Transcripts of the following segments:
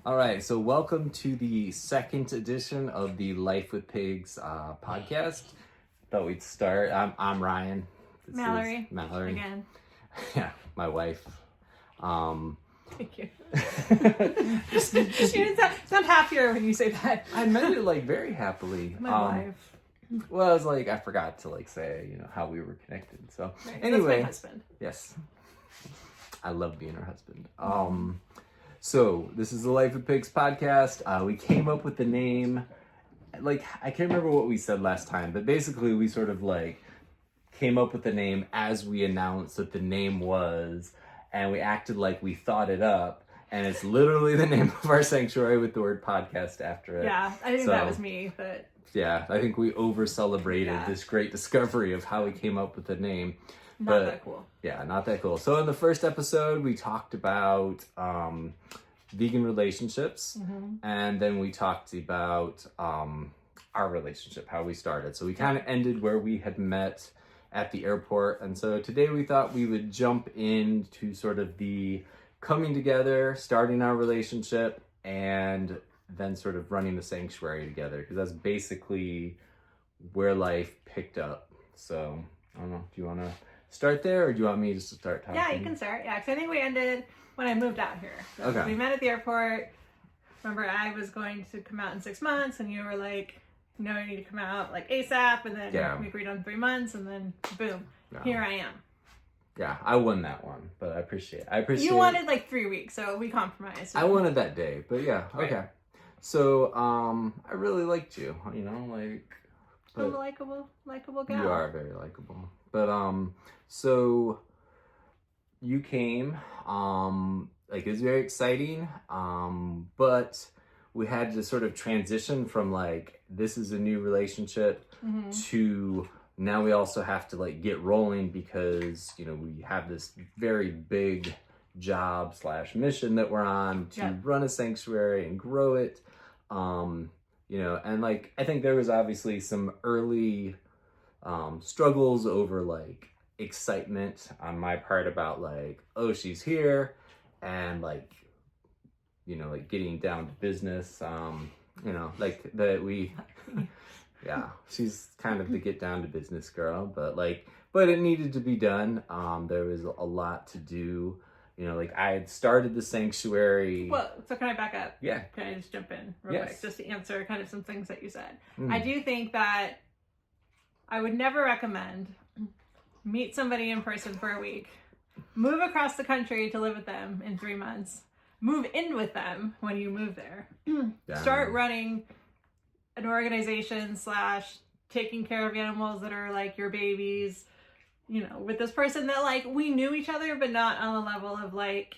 All right, so welcome to the second edition of the Life with Pigs podcast. Thought we'd start. I'm Ryan. This Mallory. is Mallory. Again. Yeah, my wife. Thank you. You didn't sound happier when you say that. I meant it like very happily. My wife. Well, I was like, I forgot to like say, how we were connected. So Right, anyway, that's my husband. yes, I love being her husband. So this is the Life of Pigs podcast. We came up with the name, like, I can't remember what we said last time, but basically we sort of like came up with the name as we announced that the name was, and we acted like we thought it up, and it's literally the name of our sanctuary with the word podcast after it. Yeah, I think that was me, but... Yeah, I think we over-celebrated this great discovery of how we came up with the name. Not that cool. Yeah, not that cool. So in the first episode, we talked about vegan relationships, and then we talked about our relationship, how we started. So we kind of ended where we had met at the airport, and so today we thought we would jump into sort of the coming together, starting our relationship, and then sort of running the sanctuary together, because that's basically where life picked up. So I don't know, do you want to start there, or do you want me just to start talking? Yeah, you can start. Yeah, because I think we ended when I moved out here. So Okay. We met at the airport. Remember, I was going to come out in 6 months, and you were like, no, I need to come out like ASAP, and then we agreed on 3 months, and then boom, here I am. Yeah, I won that one, but I appreciate it. You wanted like 3 weeks, so we compromised. I wanted that day, but yeah, Right. okay. So, I really liked you, like... I'm a likable gal. You are very likable. But, so, you came, like, it was very exciting, but we had to sort of transition from, like, this is a new relationship to now we also have to, like, get rolling because, we have this very big job / mission that we're on to run a sanctuary and grow it. And like, I think there was obviously some early struggles over like excitement on my part about like, oh, she's here, and like, like getting down to business, like that we, yeah, she's kind of the get down to business girl, but it needed to be done. There was a lot to do. Like I had started the sanctuary. Well, so can I back up? Yeah. Can I just jump in real quick, just to answer kind of some things that you said? Mm. I do think that I would never recommend meet somebody in person for a week, move across the country to live with them in 3 months, move in with them when you move there, start running an organization / taking care of animals that are like your babies, with this person that like we knew each other, but not on the level of like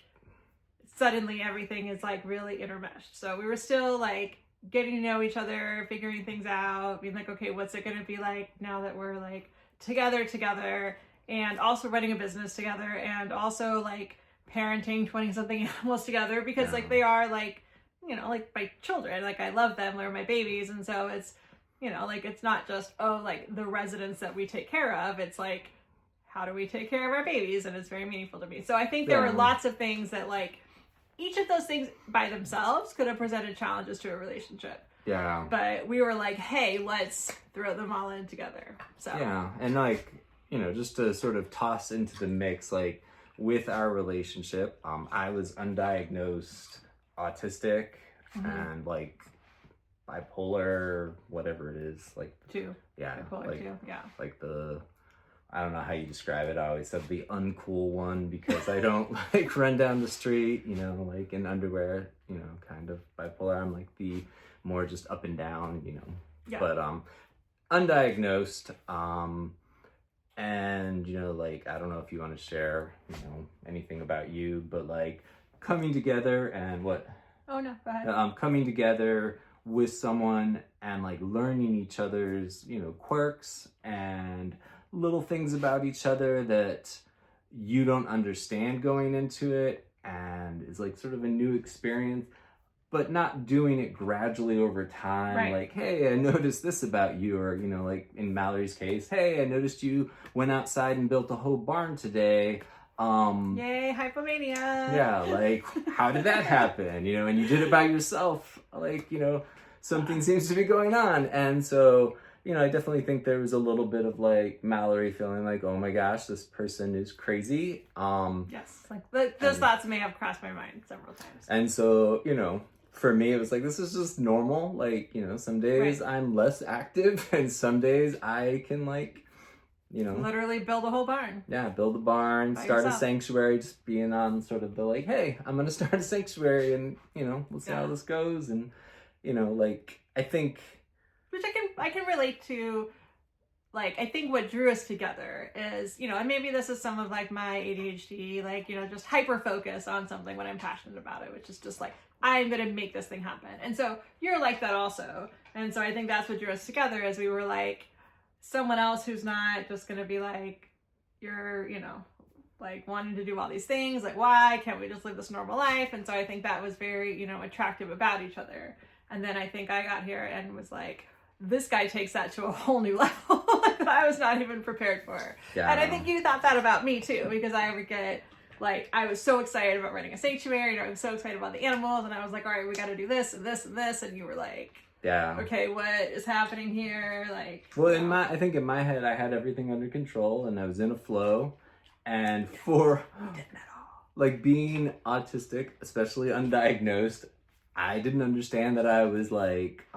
suddenly everything is like really intermeshed. So we were still like getting to know each other, figuring things out, being like, okay, what's it going to be like now that we're like together, and also running a business together, and also like parenting 20 something animals together, because like they are like, like my children, like I love them, they're my babies. And so it's, like, it's not just, like the residents that we take care of. It's like, how do we take care of our babies? And it's very meaningful to me. So I think there were lots of things that like each of those things by themselves could have presented challenges to a relationship. Yeah. But we were like, hey, let's throw them all in together. So yeah, and like, just to sort of toss into the mix, like with our relationship, I was undiagnosed autistic and like bipolar, whatever it is, like 2. Yeah. Bipolar like, 2, yeah. Like I don't know how you describe it. I always said the uncool one because I don't like run down the street, like in underwear, kind of bipolar. I'm like the more just up and down, but undiagnosed. And, like, I don't know if you want to share, anything about you, but like coming together and what? Oh no, go ahead. Coming together with someone and like learning each other's, quirks and little things about each other that you don't understand going into it, and it's like sort of a new experience, but not doing it gradually over time. Right. Like, hey, I noticed this about you, or, like in Mallory's case, hey, I noticed you went outside and built a whole barn today. Yay, hypomania. Yeah, like, how did that happen? You know, and you did it by yourself. Like, you know, something seems to be going on. And so, you know, I definitely think there was a little bit of like Mallory feeling like, oh my gosh, this person is crazy. Yes, like those thoughts may have crossed my mind several times. And so, you know, for me, it was like, this is just normal. Like, you know, some days I'm less active and some days I can like, you know, literally build a whole barn. Yeah, build a barn, start yourself. a sanctuary, just being on sort of the like, hey, I'm gonna start a sanctuary and, you know, we'll see how this goes. And, you know, like, I think, which I can relate to. Like, I think what drew us together is, you know, and maybe this is some of like my ADHD, like, you know, just hyper focus on something when I'm passionate about it, which is just like, I'm going to make this thing happen. And so you're like that also. And so I think that's what drew us together, is we were like someone else who's not just going to be like, you're, you know, like wanting to do all these things. Like, why can't we just live this normal life? And so I think that was very, you know, attractive about each other. And then I think I got here and was like, this guy takes that to a whole new level that I was not even prepared for. Yeah. And I think you thought that about me too, because I would get like, I was so excited about running a sanctuary, and I was so excited about the animals, and I was like, all right, we got to do this and this and this. And you were like, yeah, okay, what is happening here? Like, well, I think in my head, I had everything under control and I was in a flow. And for like being autistic, especially undiagnosed, I didn't understand that I was like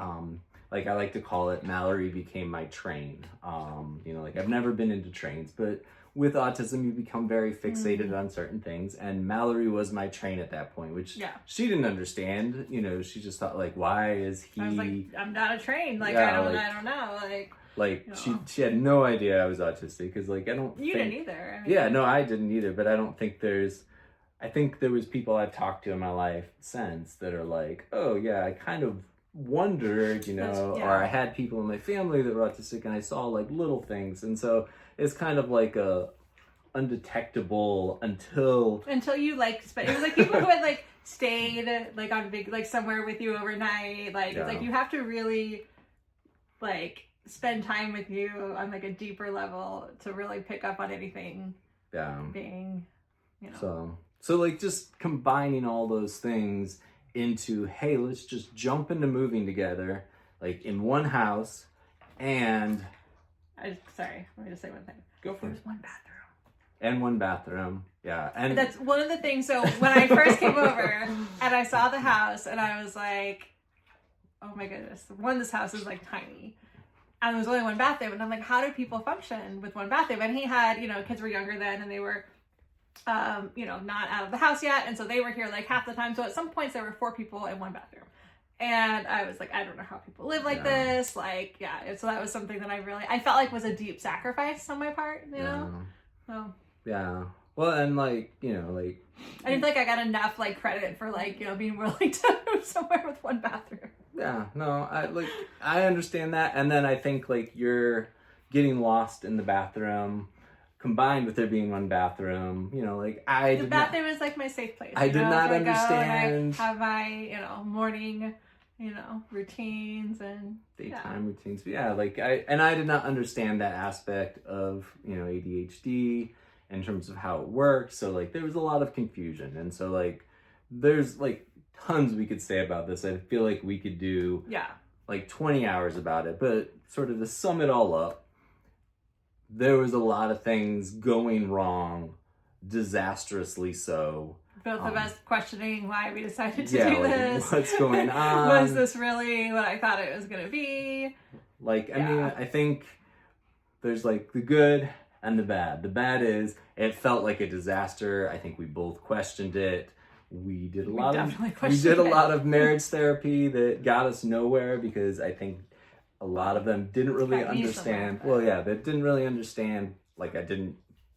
I like to call it, Mallory became my train. You know, like I've never been into trains, but with autism, you become very fixated on certain things. And Mallory was my train at that point, which she didn't understand. You know, she just thought like, why is he? I was like, I'm not a train. Like, I don't know. Like you know. she had no idea I was autistic, because like I don't. You didn't either. I mean, yeah, no, I didn't either. But I don't think I think there was people I've talked to in my life since that are like, oh yeah, I kind of wondered, you know, or I had people in my family that were autistic and I saw like little things. And so it's kind of like a undetectable until you like it was like people who had like stayed like on big, like somewhere with you overnight. Like it's like you have to really like spend time with you on like a deeper level to really pick up on anything being, you know. So like just combining all those things into, hey, let's just jump into moving together, like in one house. And sorry, let me just say one thing. Go for it. There's one bathroom. And one bathroom, yeah. And that's one of the things. So when I first came over and I saw the house, and I was like, oh my goodness, this house is like tiny. And there was only one bathroom, and I'm like, how do people function with one bathroom? And he had, you know, kids were younger then, and they were you know, not out of the house yet, and so they were here like half the time. So at some points there were 4 people in one bathroom, and I was like, I don't know how people live like this. Like, so that was something that I felt like was a deep sacrifice on my part, you know. So well, and like, you know, like I didn't think I got enough like credit for like, you know, being willing to move somewhere with one bathroom. I understand that. And then I think like you're getting lost in the bathroom, combined with there being one bathroom, you know, like the bathroom is like my safe place. I did not understand. I have my, you know, morning, you know, routines and daytime routines. But yeah, like I did not understand that aspect of, you know, ADHD in terms of how it works. So like there was a lot of confusion. And so like there's like tons we could say about this. I feel like we could do like 20 hours about it, but sort of to sum it all up, there was a lot of things going wrong, disastrously so. Both of us questioning why we decided to do this. What's going on? Was this really what I thought it was going to be? Like, I mean, I think there's like the good and the bad. The bad is it felt like a disaster. I think we both questioned it. We did a lot of marriage therapy that got us nowhere, because I think a lot of them didn't really understand. They didn't really understand. Like, I didn't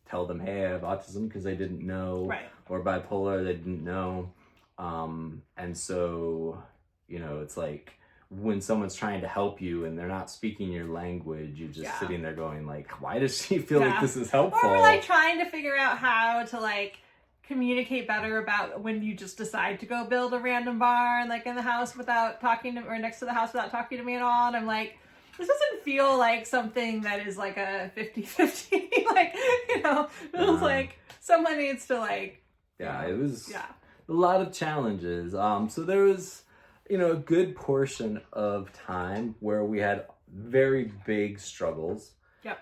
tell them, hey, I have autism, because they didn't know. Right. Or bipolar, they didn't know. And so, you know, it's like when someone's trying to help you and they're not speaking your language, you're just sitting there going like, why does she feel like this is helpful? Or like trying to figure out how to like communicate better about when you just decide to go build a random barn like in the house without talking to, or next to the house without talking to me at all. And I'm like, this doesn't feel like something that is like a 50-50, like, you know, it was like someone needs to like. Yeah, it was Yeah. a lot of challenges. So there was, a good portion of time where we had very big struggles. Yep.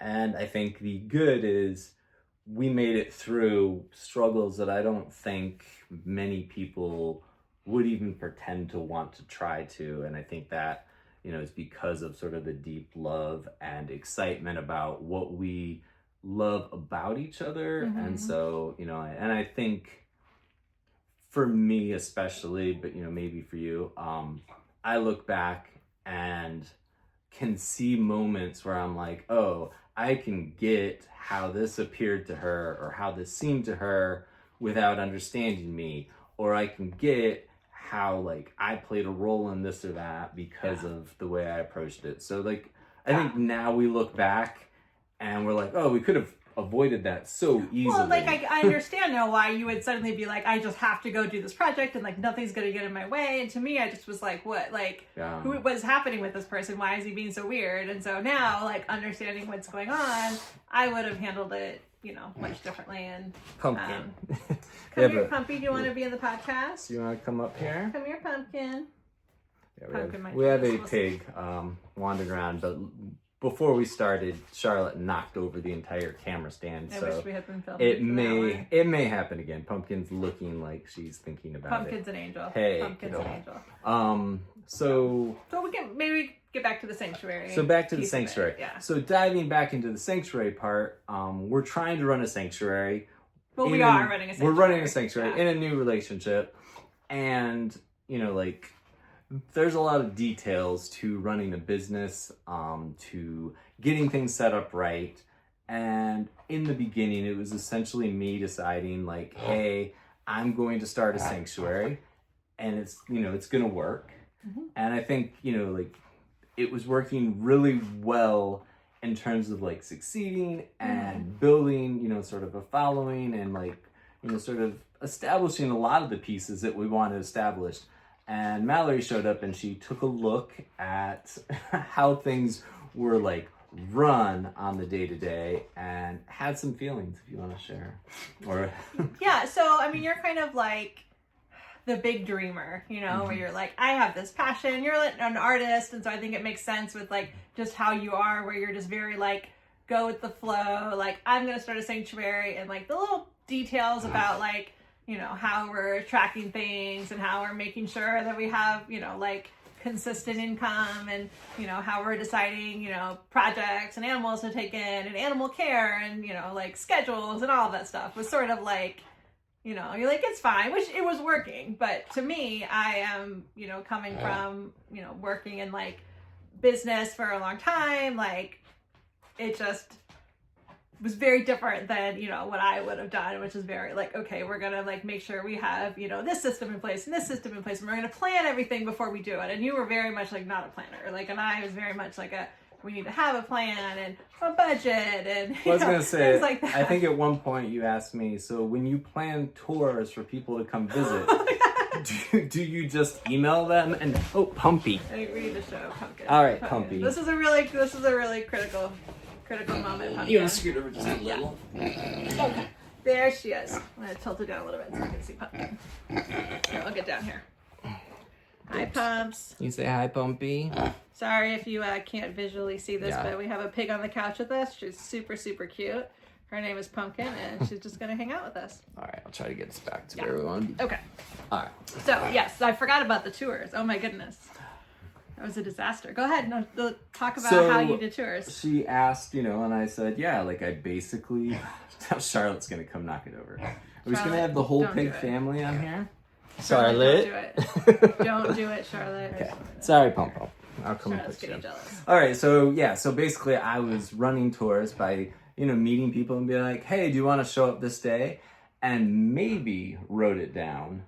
And I think the good is we made it through struggles that I don't think many people would even pretend to want to try to. And I think that, is because of sort of the deep love and excitement about what we love about each other. And so, and I think for me especially, but maybe for you, I look back and can see moments where I'm like, oh, I can get how this appeared to her or how this seemed to her without understanding me, or I can get how like I played a role in this or that because of the way I approached it. So like I think now we look back and we're like, oh, we could have avoided that so easily. Well, like I understand now why you would suddenly be like, I just have to go do this project and like nothing's gonna get in my way. And to me, I just was like, what, like, what's happening with this person? Why is he being so weird? And so now, like understanding what's going on, I would have handled it, much differently. And Pumpkin, come here, Pumpy. Do you want to be in the podcast? You want to come up here? Come here, Pumpkin. Yeah, we have a pig wandering around, but before we started, Charlotte knocked over the entire camera stand. I so wish we had been filming. It may happen again. Pumpkin's looking like she's thinking about Pumpkin's an angel. Hey, Pumpkin's an angel. So we can maybe get back to the sanctuary. So back to the sanctuary. Yeah. So diving back into the sanctuary part, we're trying to run a sanctuary. Well, we are running a sanctuary. We're running a sanctuary in a new relationship, and like. There's a lot of details to running a business, to getting things set up right. And in the beginning, it was essentially me deciding like, hey, I'm going to start a sanctuary and it's, it's going to work. And I think, like it was working really well in terms of like succeeding and building, sort of a following and like, sort of establishing a lot of the pieces that we want to establish. And Mallory showed up and she took a look at how things were like run on the day-to-day and had some feelings if you want to share. Or yeah, so I mean you're kind of like the big dreamer, where you're like, I have this passion, you're like an artist, and so I think it makes sense with like just how you are, where you're just very like go with the flow, like I'm gonna start a sanctuary, and like the little details about like how we're tracking things and how we're making sure that we have, like consistent income and, how we're deciding, projects and animals to take in and animal care and, like schedules and all that stuff was sort of like, you're like, it's fine, which it was working. But to me, I am, coming from, working in like business for a long time, like it just was very different than, what I would have done, which is very like, okay, we're going to like make sure we have, this system in place and this system in place, and we're going to plan everything before we do it. And you were very much like not a planner, like, and I was very much like we need to have a plan and a budget and I was going to say, like that. I think at one point you asked me, so when you plan tours for people to come visit, do you just email them and, Pumpy. I think we need to show Pumpkin. All right, Pumpy. This is a really critical moment. Pumpkin. You want to scoot over just a little? Okay. There she is. I'm going to tilt it down a little bit so you can see Pumpkin. Here, I'll get down here. Hi, Pumps. You say hi, Pumpy. Sorry if you can't visually see this, but we have a pig on the couch with us. She's super, super cute. Her name is Pumpkin, and she's just going to hang out with us. All right, I'll try to get us back to where we want to be. Okay. All right. So, yes, I forgot about the tours. Oh, my goodness. That was a disaster. Go ahead and talk about how you did tours. She asked, and I said, yeah, like I basically, Charlotte's going to come knock it over. Are we just going to have the whole pig family on here? Charlotte. Don't do it. Don't do it, Charlotte. Okay. Sorry, Pom Pom. I'll come and Charlotte's put you. getting jealous. All right, so basically I was running tours by, meeting people and being like, hey, do you want to show up this day? And maybe wrote it down.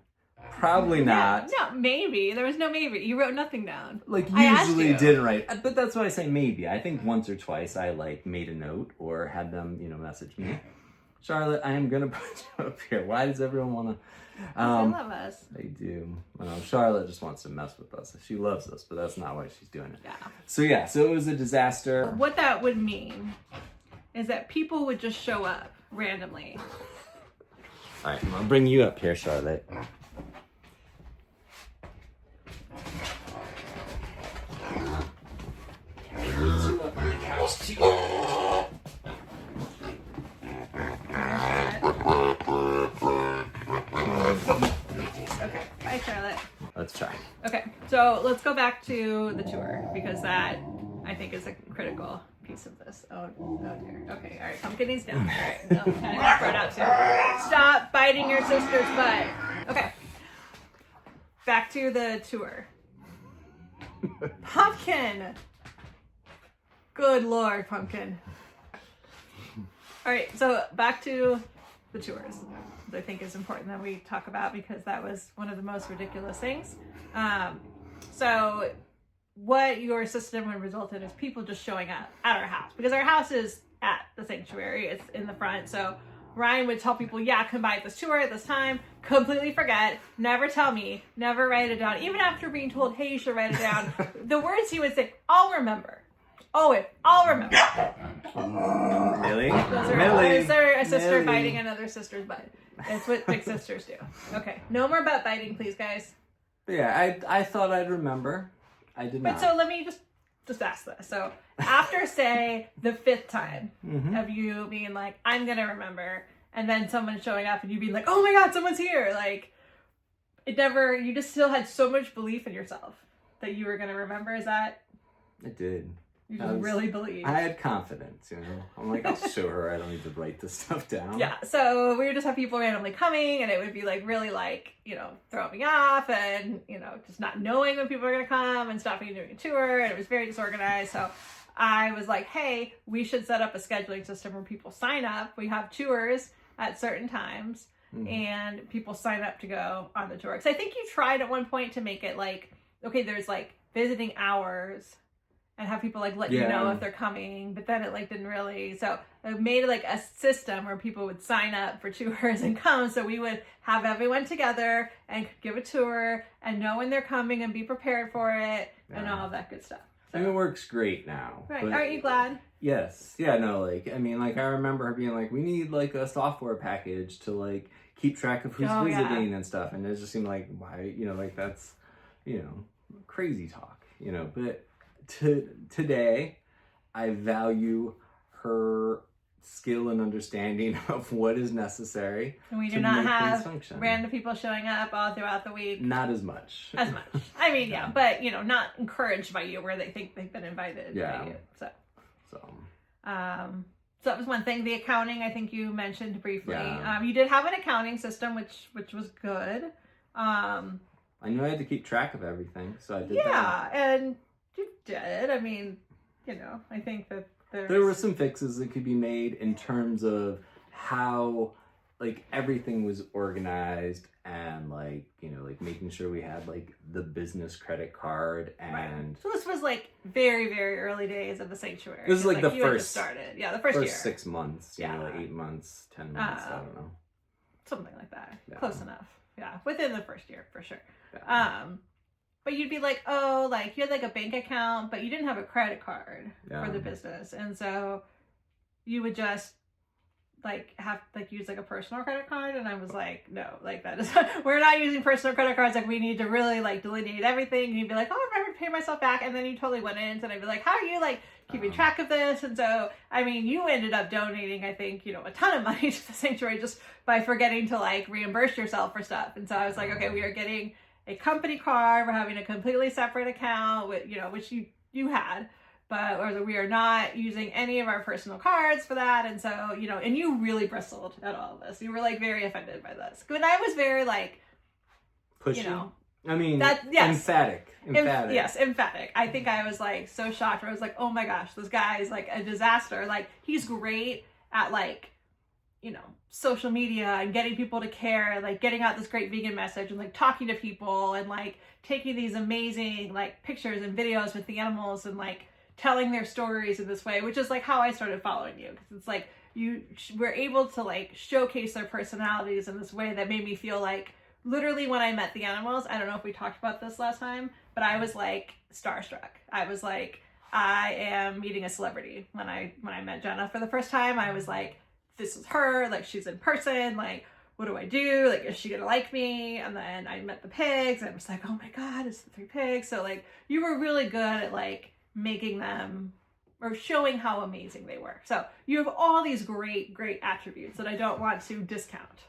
Probably not. No, maybe. There was no maybe. You wrote nothing down. Like, usually didn't write. But that's why I say maybe. I think once or twice I, made a note or had them, message me. Charlotte, I am going to put you up here. Why does everyone want to... they love us. They do. Charlotte just wants to mess with us. She loves us, but that's not why she's doing it. Yeah. So it was a disaster. What that would mean is that people would just show up randomly All right, I'm gonna bring you up here, Charlotte. Okay, bye, Charlotte. Let's try. Okay, so let's go back to the tour because that I think is a critical piece of this. Oh dear. Okay, all right, pumpkin knees down. All right, no, kind of spread out too. Stop biting your sister's butt. Okay, back to the tour. Pumpkin. Good Lord, Pumpkin. All right, so back to the tours. I think is important that we talk about because that was one of the most ridiculous things. So what your system would result in is people just showing up at our house because our house is at the sanctuary. It's in the front. So Ryan would tell people, yeah, come by at this tour at this time, completely forget, never tell me, never write it down. Even after being told, hey, you should write it down, the words he would say, I'll remember. Oh, wait, I'll remember. Millie? Is there a sister biting another sister's butt? That's what big sisters do. Okay, no more butt biting, please, guys. Yeah, I thought I'd remember. I did not. But so let me just ask this. So after, say, the 5th time of you being like, I'm going to remember, and then someone showing up and you being like, oh my God, someone's here. Like, you just still had so much belief in yourself that you were going to remember. Is that? I did. You just really believe. I had confidence, I'm like, I'll show her. I don't need to write this stuff down. Yeah, so we would just have people randomly coming, and it would be like really throwing me off, and just not knowing when people are gonna come, and stopping and doing a tour, and it was very disorganized. So I was like, hey, we should set up a scheduling system where people sign up. We have tours at certain times, and people sign up to go on the tour. Because I think you tried at one point to make it like, okay, there's like visiting hours. And have people let you know if they're coming, but then it didn't really. So it made a system where people would sign up for tours and come. So we would have everyone together and give a tour and know when they're coming and be prepared for it and all of that good stuff. So, it works great now. Right? Aren't you glad? Yes. Yeah. No. I remember her being like, we need a software package to keep track of who's visiting and stuff, and it just seemed like why that's crazy talk but. Today, I value her skill and understanding of what is necessary. And we do not have random people showing up all throughout the week. Not as much. I mean, yeah, but not encouraged by you where they think they've been invited by you. So that was one thing. The accounting, I think you mentioned briefly. Yeah. You did have an accounting system, which was good. I knew I had to keep track of everything, so I did that. Yeah, and you did. I mean, I think that there were some fixes that could be made in terms of how everything was organized and making sure we had the business credit card and right. So this was very, very early days of the sanctuary. This is the you first started. Yeah, the first year. 6 months, 8 months, 10 months, I don't know. Something like that. Yeah. Close enough. Yeah, within the first year for sure. Yeah. But you'd be you had a bank account, but you didn't have a credit card for the business. And so you would just have use a personal credit card. And I was like, no, that is, we're not using personal credit cards. We need to really delineate everything. And you'd be like, oh, I remember to pay myself back. And then you totally went in. And I'd be like, how are you keeping track of this? And so, I mean, you ended up donating, I think, a ton of money to the sanctuary just by forgetting to reimburse yourself for stuff. And so I was like, okay, we are getting a company card. We're having a completely separate account with, which you had, but we are not using any of our personal cards for that. And so, and you really bristled at all of this. You were very offended by this. But I was very pushy. I mean, emphatic. Yes, emphatic. I think I was so shocked. I was like, oh my gosh, this guy is a disaster. He's great at social media and getting people to care, getting out this great vegan message and talking to people and taking these amazing pictures and videos with the animals and telling their stories in this way, which is how I started following you, because it's you were able to showcase their personalities in this way that made me feel literally when I met the animals, I don't know if we talked about this last time, but I was starstruck. I was I am meeting a celebrity. When I met Jenna for the first time, I was this is her, she's in person, what do I do? Like, is she gonna like me? And then I met the pigs, and I was like, oh my God, it's the 3 pigs. So like, you were really good at like making them or showing how amazing they were. So you have all these great, great attributes that I don't want to discount,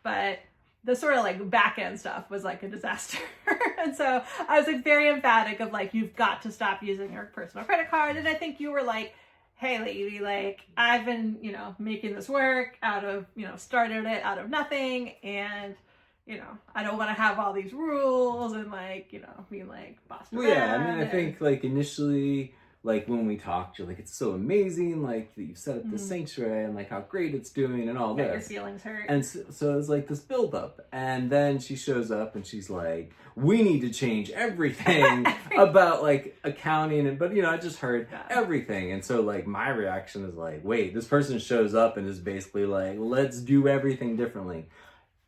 but the sort of like back end stuff was like a disaster. And so I was like very emphatic of like, you've got to stop using your personal credit card. And I think you were like, hey lady, like I've been, you know, making this work out of, you know, started it out of nothing. And, you know, I don't want to have all these rules and like, you know, being like bossed around. Well, yeah, I mean, I think like initially, like when we talked, you're like, it's so amazing, like that you've set up this sanctuary and like how great it's doing and all Got this. your feelings hurt. And so it was like this build up. And then she shows up and she's like, we need to change everything about like accounting. And, but you know, I just heard everything. And so like my reaction is like, wait, this person shows up and is basically like, let's do everything differently.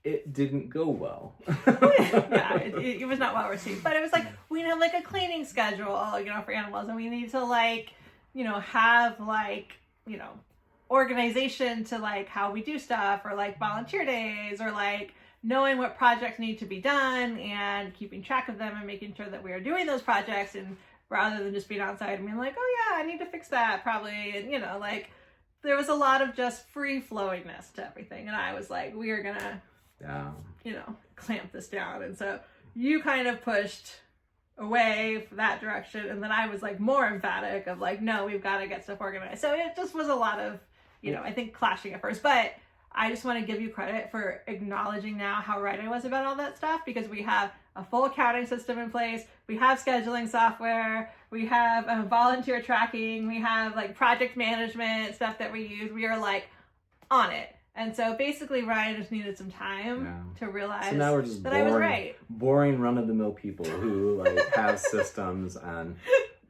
It didn't go well. Yeah, it was not well received. But it was like, we have like a cleaning schedule, you know, for animals, and we need to like, you know, have like, you know, organization to like how we do stuff, or like volunteer days, or like knowing what projects need to be done and keeping track of them and making sure that we are doing those projects, and rather than just being outside and being like, oh yeah, I need to fix that probably, and you know, like there was a lot of just free flowingness to everything, and I was like, we are gonna you know, clamp this down. And so you kind of pushed away from that direction, and then I was like more emphatic of like, no, we've got to get stuff organized. So it just was a lot of, you know, I think clashing at first, but I just want to give you credit for acknowledging now how right I was about all that stuff, because we have a full accounting system in place, we have scheduling software, we have volunteer tracking, we have like project management stuff that we use. We are like on it. And so basically Ryan just needed some time to realize so now we're just that I was right. Boring run-of-the-mill people who like have systems and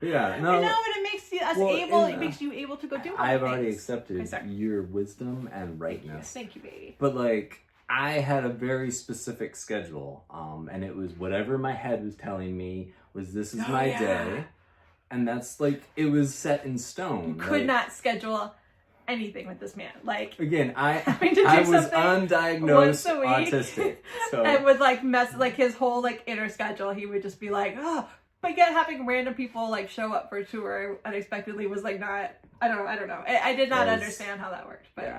no. I know, but it makes it makes you able to go do all I've the already things. accepted your wisdom and rightness. Thank you, baby. But like I had a very specific schedule, and it was whatever my head was telling me was this is my day, and that's like it was set in stone. You could not schedule anything with this man. Like again, I was undiagnosed autistic, so and would like mess like his whole like inner schedule. He would just be like, oh, but yet having random people like show up for a tour unexpectedly was like not. I don't know. I did not understand how that worked, but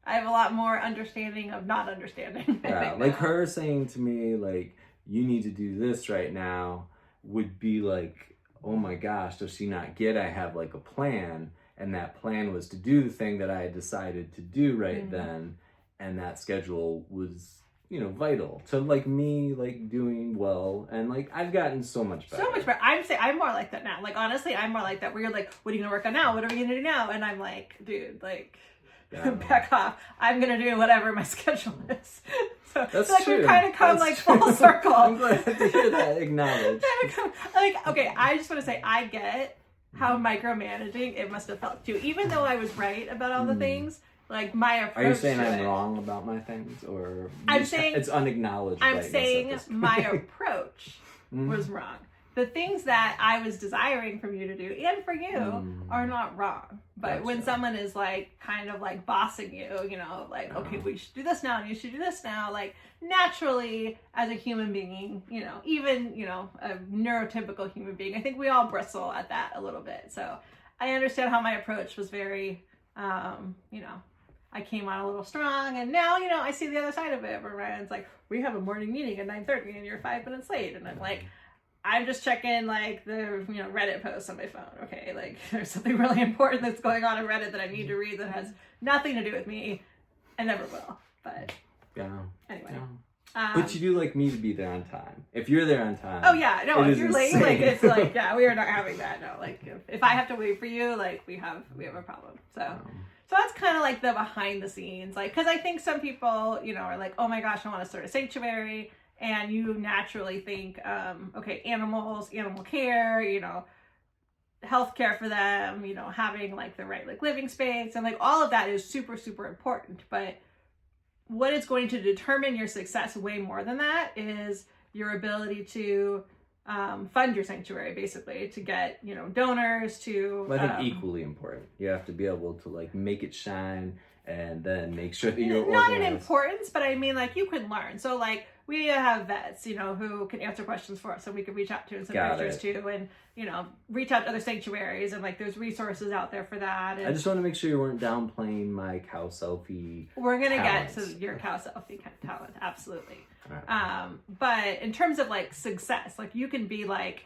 I have a lot more understanding of not understanding. Yeah, like her saying to me like, you need to do this right now would be like, oh my gosh, does she not get I have like a plan? And that plan was to do the thing that I had decided to do right then. And that schedule was, you know, vital to like me, like doing well. And like, I've gotten so much better. So much better. I'm more like that now. Like, honestly, I'm more like that where you're like, what are you going to work on now? What are we going to do now? And I'm like, dude, like, back off. I'm going to do whatever my schedule is. So that's like true. We've kind of come like full circle. I'm glad to hear that acknowledged. Like, okay, I just want to say, I get how micromanaging it must have felt too. Even though I was right about all the things, like my approach. Are you saying to I'm it, wrong about my things, or I'm saying it's unacknowledged? I'm saying my approach was wrong. The things that I was desiring from you to do and for you are not wrong. But when someone is like kind of like bossing you, you know, like, okay, we should do this now and you should do this now, like naturally as a human being, you know, even, you know, a neurotypical human being, I think we all bristle at that a little bit. So I understand how my approach was very, you know, I came on a little strong, and now, you know, I see the other side of it where Ryan's like, we have a morning meeting at 9:30 and you're 5 minutes late. And I'm like, I'm just checking like the, you know, Reddit posts on my phone. Okay, like there's something really important that's going on in Reddit that I need to read that has nothing to do with me, and never will. But anyway. But you do like me to be there on time. If you're there on time. Oh yeah, no. If you're late, like it's like we are not having that. No, like if I have to wait for you, like we have a problem. So that's kind of like the behind the scenes, like because I think some people, you know, are like, oh my gosh, I want to start a sanctuary. And you naturally think, okay, animals, animal care, you know, healthcare for them, you know, having like the right like living space, and like all of that is super, super important. But what is going to determine your success way more than that is your ability to fund your sanctuary, basically, to get, you know, donors to. Well, I think equally important. You have to be able to like make it shine and then make sure that you're not organized. in importance, but I mean, like, you can learn. So, like, we have vets, who can answer questions for us, so we can reach out to and send pictures to, and reach out to other sanctuaries, and like, there's resources out there for that. And I just want to make sure you weren't downplaying my cow selfie. We're gonna talents. get to your cow selfie talent, absolutely. Right. But in terms of like success, like, you can be like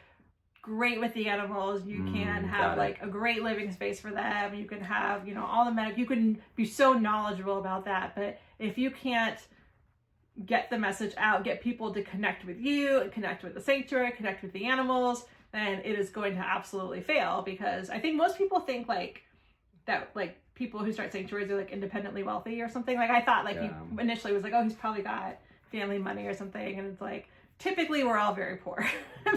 great with the animals, you can have like a great living space for them, you can have all the you can be so knowledgeable about that, but if you can't get the message out, get people to connect with you and connect with the sanctuary, connect with the animals, then it is going to absolutely fail. Because I think most people think like that, like, people who start sanctuaries are like independently wealthy or something. Like, I thought like he initially was like, oh, he's probably got family money or something, and it's like, typically we're all very poor.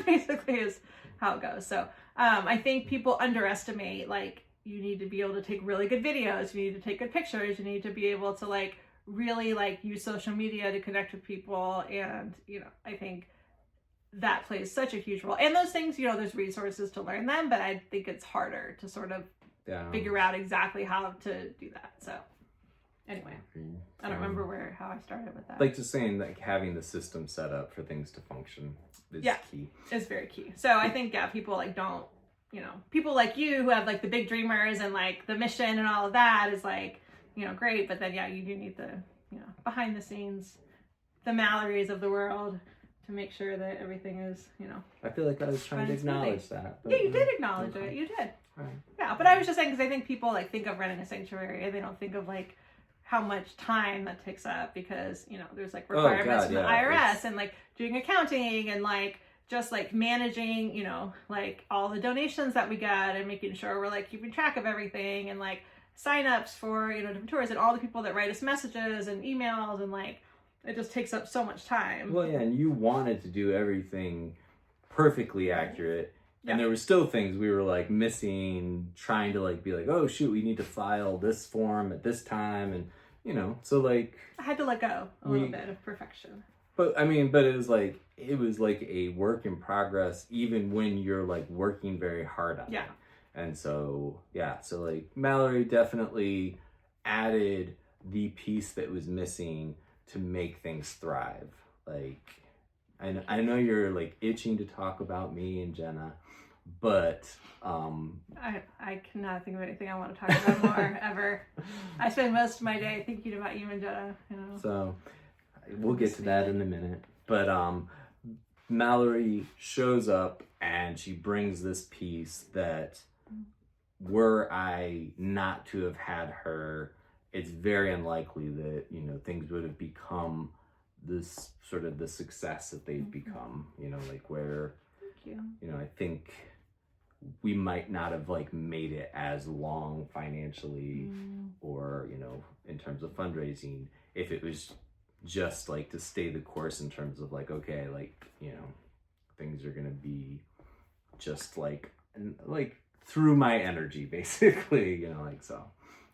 Basically is how it goes. So I think people underestimate, like, you need to be able to take really good videos, you need to take good pictures, you need to be able to like really like use social media to connect with people. And I think that plays such a huge role. And those things, there's resources to learn them, but I think it's harder to sort of figure out exactly how to do that. So anyway, I don't remember how I started with that. Like, just saying, like, having the system set up for things to function is key. It's very key. So I think, people like don't, people like you who have like the big dreamers and like the mission and all of that is like, great. But then, you do need the, behind the scenes, the Mallorys of the world to make sure that everything is, I feel like I was trying to acknowledge that. But, yeah, you did acknowledge it. You did. Right. Yeah, but I was just saying, because I think people like think of running a sanctuary and they don't think of like how much time that takes up, because there's like requirements from the IRS and like doing accounting and like just like managing like all the donations that we get and making sure we're like keeping track of everything, and like signups for different tours and all the people that write us messages and emails, and like it just takes up so much time. Well, yeah, and you wanted to do everything perfectly accurate. And there were still things we were like missing, trying to like be like, oh shoot, we need to file this form at this time, and so like I had to let go a little bit of perfection. But I mean, but it was like a work in progress, even when you're like working very hard on it. And so so like Mallory definitely added the piece that was missing to make things thrive. Like, I know you're like itching to talk about me and Jenna, but I cannot think of anything I want to talk about more ever. I spend most of my day thinking about you and Jenna. So we'll get to that in a minute. But Mallory shows up and she brings this piece that, were I not to have had her, it's very unlikely that things would have become this sort of the success that they've become. Like, where I think we might not have like made it as long financially or in terms of fundraising if it was just like to stay the course in terms of like, okay, like things are gonna be just like through my energy basically, like, so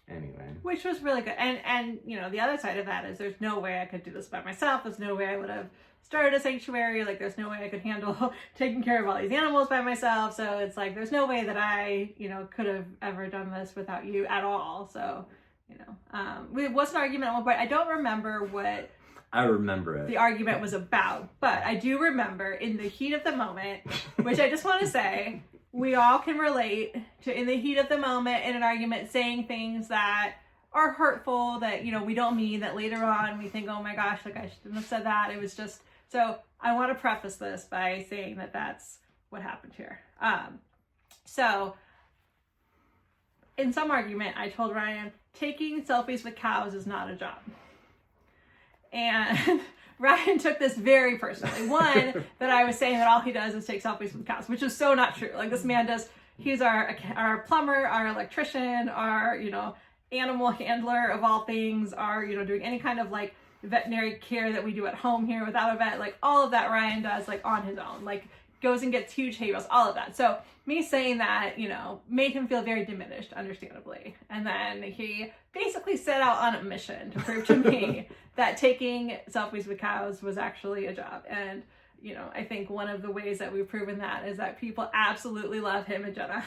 anyway, which was really good. And the other side of that is there's no way I could do this by myself. There's no way I would have started a sanctuary. Like, there's no way I could handle taking care of all these animals by myself. So it's like, there's no way that I, could have ever done this without you at all. So, it was an argument at one point. I don't remember what I remember it. The argument was about, but I do remember in the heat of the moment, which I just want to say, we all can relate to, in the heat of the moment in an argument, saying things that are hurtful, that, we don't mean, that later on we think, oh my gosh, like I shouldn't have said that. It was just, so I want to preface this by saying that that's what happened here. So in some argument, I told Ryan, taking selfies with cows is not a job. And Ryan took this very personally. One, that I was saying that all he does is take selfies with cows, which is so not true. Like, this man does, he's our plumber, our electrician, our, animal handler of all things, our, doing any kind of like veterinary care that we do at home here without a vet, like all of that Ryan does like on his own, like goes and gets huge hay bales, all of that. So me saying that, made him feel very diminished, understandably. And then he basically set out on a mission to prove to me that taking selfies with cows was actually a job. And, I think one of the ways that we've proven that is that people absolutely love him and Jenna.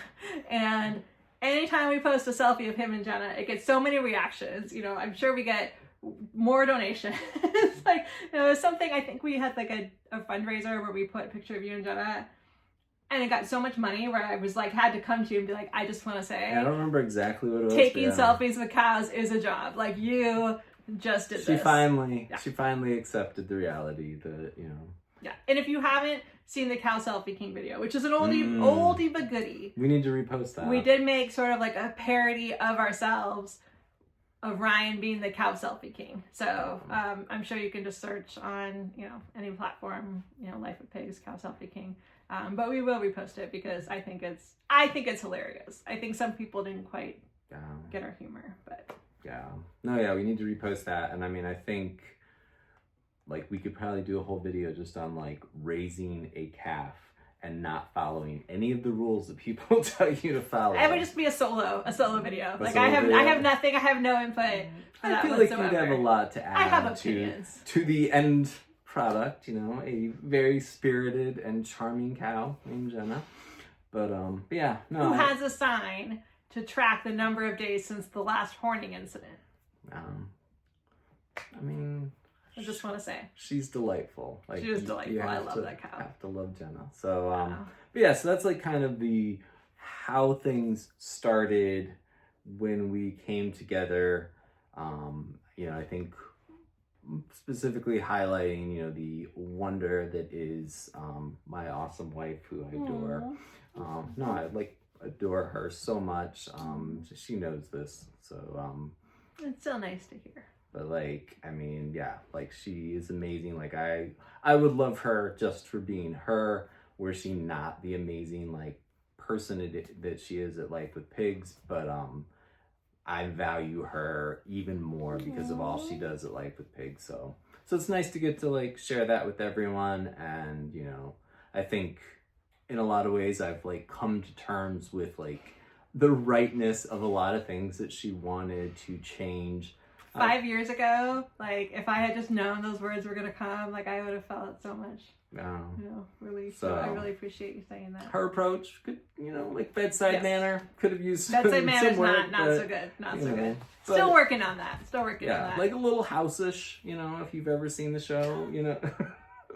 And anytime we post a selfie of him and Jenna, it gets so many reactions. You know, I'm sure we get more donations. Like, it was something, I think we had like a fundraiser where we put a picture of you and Jenna, and it got so much money where I was like, had to come to you and be like, I just want to say, I don't remember exactly what it was. Taking selfies with cows is a job. Like, you just did this. She finally accepted the reality that, you know. Yeah. And if you haven't seen the Cow Selfie King video, which is an oldie but goodie. We need to repost that. We did make sort of like a parody of ourselves, of Ryan being the Cow Selfie King. So I'm sure you can just search on, you know, any platform, you know, Life with Pigs, Cow Selfie King. But we will repost it because I think it's hilarious. I think some people didn't quite get our humor, but we need to repost that. And I mean, I think like we could probably do a whole video just on like raising a calf and not following any of the rules that people tell you to follow. It would just be a solo video. I have nothing. I have no input. I feel like you'd have a lot to add. I have opinions to the end product. You know, a very spirited and charming cow named Jenna. But yeah, no. Who has a sign to track the number of days since the last horning incident? I mean, I just want to say she's delightful. Like, she is delightful. I love that cow. Have to love Jenna. So but yeah, so that's like kind of the how things started when we came together. You know, I think specifically highlighting, you know, the wonder that is my awesome wife, who I adore. No, I like adore her so much. She knows this, so it's so nice to hear. But like, I mean, yeah, like she is amazing. Like I would love her just for being her. Were she not the amazing like person that she is at Life with Pigs, but I value her even more because of all she does at Life with Pigs. So it's nice to get to like share that with everyone. And you know, I think in a lot of ways I've like come to terms with like the rightness of a lot of things that she wanted to change. 5 years ago, like if I had just known those words were gonna come, like I would have felt so much, you know, relief. So I really appreciate you saying that. Her approach could, you know, like bedside manner, could have used bedside manner's some work, not so good, not so good. But, still working on that. On that. Like a little house-ish, you know, if you've ever seen the show, you know.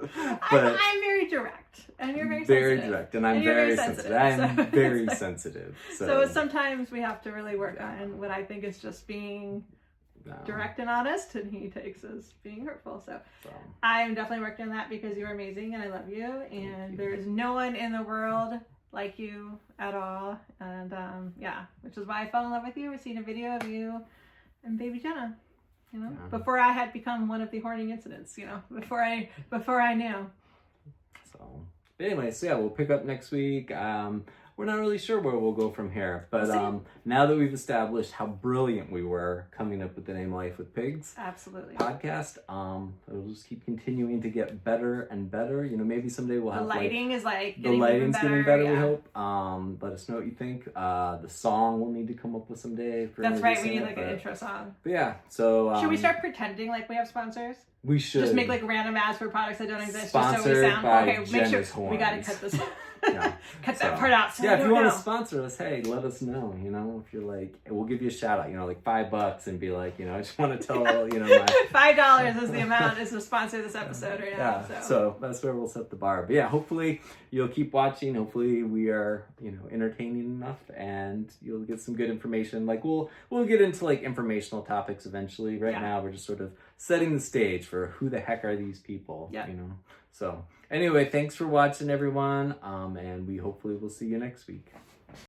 But I'm very direct, and you're very very sensitive. Direct, and I'm very sensitive. I'm very sensitive. So sometimes we have to really work on what I think is just being direct and honest, and he takes as being hurtful. So I'm definitely working on that because you're amazing and I love you, and there's no one in the world like you at all. And which is why I fell in love with you. We've seen a video of you and baby Jenna, you know, before I had become one of the horning incidents, you know, before I knew. So anyway, so yeah, we'll pick up next week. We're not really sure where we'll go from here, but now that we've established how brilliant we were coming up with the name Life with Pigs podcast, it'll just keep continuing to get better and better. You know, maybe someday we'll have the lighting is like the lighting's getting better. We hope. Let us know what you think. The song we'll need to come up with someday. That's right. We need like an intro song. But yeah, so should we start pretending like we have sponsors? We should just make like random ads for products that don't exist. Sponsored just so we sound by okay. Make Jenna's sure horns. We gotta cut this. Yeah. Cut that part out. So yeah, if you want to sponsor us, hey, let us know. You know, if you're like, we'll give you a shout out. You know, like $5, and be like, you know, I just want to tell you know, my $5 is the amount is to sponsor this episode right now. So that's where we'll set the bar. But yeah, hopefully you'll keep watching. Hopefully we are, you know, entertaining enough, and you'll get some good information. Like we'll get into like informational topics eventually. Right now we're just sort of setting the stage for who the heck are these people. You know. So anyway, thanks for watching, everyone, and we hopefully will see you next week.